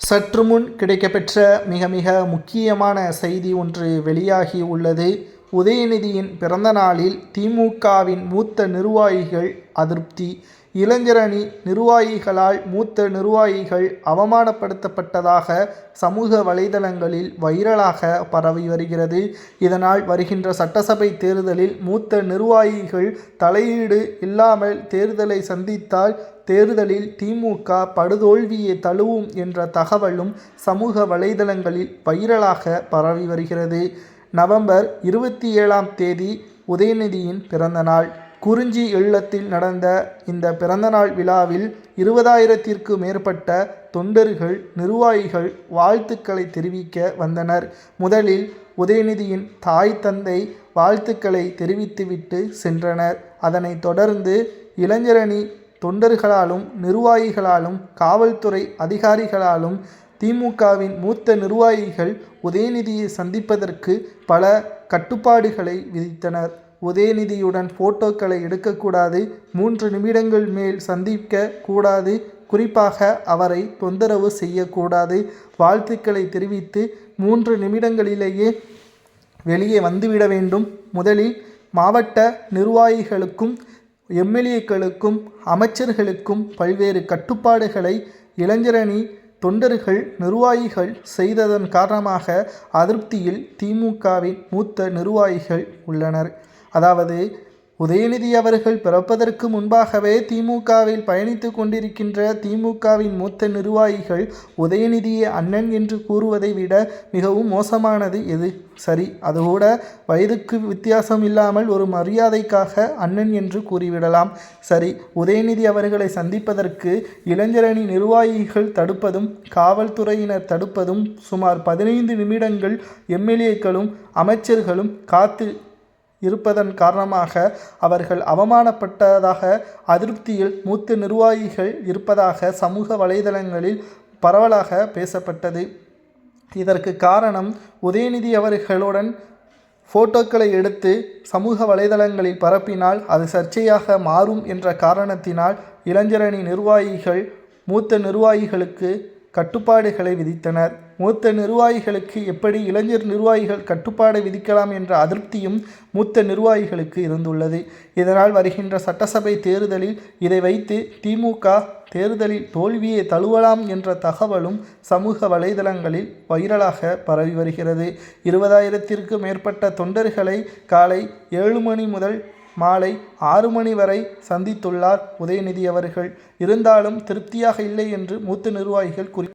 சற்று முன் கிடைக்கப்பெற்ற மிக மிக முக்கியமான செய்தி ஒன்று வெளியாகி உள்ளது. உதயநிதியின் பிறந்த நாளில் திமுகவின் மூத்த நிர்வாகிகள் அதிருப்தி. இளைஞரணி நிர்வாகிகளால் மூத்த நிர்வாகிகள் அவமானப்படுத்தப்பட்டதாக சமூக வலைதளங்களில் வைரலாக பரவி வருகிறது. இதனால் வருகின்ற சட்டசபை தேர்தலில் மூத்த நிர்வாகிகள் தலையீடு இல்லாமல் தேர்தலை சந்தித்தால் தேர்தலில் திமுக படுதோல்வியை தழுவும் என்ற தகவலும் சமூக வலைதளங்களில் வைரலாக பரவி வருகிறது. நவம்பர் 27ஆம் தேதி உதயநிதியின் பிறந்தநாள். குறிஞ்சி இல்லத்தில் நடந்த இந்த பிறந்தநாள் விழாவில் 20,000த்திற்கு மேற்பட்ட தொண்டர்கள் நிர்வாகிகள் வாழ்த்துக்களை தெரிவிக்க வந்தனர். முதலில் உதயநிதியின் தாய் தந்தை வாழ்த்துக்களை தெரிவித்துவிட்டு சென்றனர். அதனைத் தொடர்ந்து இளைஞரணி தொண்டர்களாலும் நிர்வாகிகளாலும் காவல்துறை அதிகாரிகளாலும் திமுகவின் மூத்த நிர்வாகிகள் உதயநிதியை சந்திப்பதற்கு பல கட்டுப்பாடுகளை விதித்தனர். உதயநிதியுடன் போட்டோக்களை எடுக்கக்கூடாது, 3 நிமிடங்கள் மேல் சந்திக்க கூடாது, குறிப்பாக அவரை தொந்தரவு செய்யக்கூடாது, வாழ்த்துக்களை தெரிவித்து 3 நிமிடங்களிலேயே வெளியே வந்துவிட வேண்டும். முதலில் மாவட்ட நிர்வாகிகளுக்கும் எம்எல்ஏக்களுக்கும் அமைச்சர்களுக்கும் பல்வேறு கட்டுப்பாடுகளை இளைஞரணி தொண்டர்கள் நிர்வாகிகள் செய்ததன் காரணமாக அதிருப்தியில் திமுகவின் மூத்த நிர்வாகிகள் உள்ளனர். அதாவது உதயநிதி அவர்கள் பிறப்பதற்கு முன்பாகவே திமுகவில் பயணித்து கொண்டிருக்கின்ற திமுகவின் மூத்த நிர்வாகிகள் உதயநிதியை அண்ணன் என்று கூறுவதை விட மிகவும் மோசமானது எது? சரி, அதுகூட வயதுக்கு வித்தியாசம் இல்லாமல் ஒரு மரியாதைக்காக அண்ணன் என்று கூறிவிடலாம். சரி, உதயநிதி அவர்களை சந்திப்பதற்கு இளைஞரணி நிர்வாகிகள் தடுப்பதும் காவல்துறையினர் தடுப்பதும் சுமார் 15 நிமிடங்கள் எம்எல்ஏக்களும் அமைச்சர்களும் காத்து இருப்பதன் காரணமாக அவர்கள் அவமானப்பட்டதாக அதிருப்தியில் மூத்த நிர்வாகிகள் இருப்பதாக சமூக வலைதளங்களில் பரவலாக பேசப்பட்டது. இதற்கு காரணம் உதயநிதி அவர்களுடன் போட்டோக்களை எடுத்து சமூக வலைதளங்களில் பரப்பினால் அது சர்ச்சையாக மாறும் என்ற காரணத்தினால் இளைஞரணி நிர்வாகிகள் மூத்த நிர்வாகிகளுக்கு கட்டுப்பாடுகளை விதித்தனர். மூத்த நிர்வாகிகளுக்கு எப்படி இளைஞர் நிர்வாகிகள் கட்டுப்பாடு விதிக்கலாம் என்ற அதிருப்தியும் மூத்த நிர்வாகிகளுக்கு இருந்துள்ளது. இதனால் வருகின்ற சட்டசபை தேர்தலில் இதை வைத்து திமுக தேர்தலில் தோல்வியை தழுவலாம் என்ற தகவலும் சமூக வலைதளங்களில் வைரலாக பரவி வருகிறது. 20,000த்திற்கு மேற்பட்ட தொண்டர்களை காலை 7 மணி முதல் மாலை 6 மணி வரை சந்தித்துள்ளார் உதயநிதி அவர்கள். இருந்தாலும் திருப்தியாக இல்லை என்று மூத்த நிர்வாகிகள்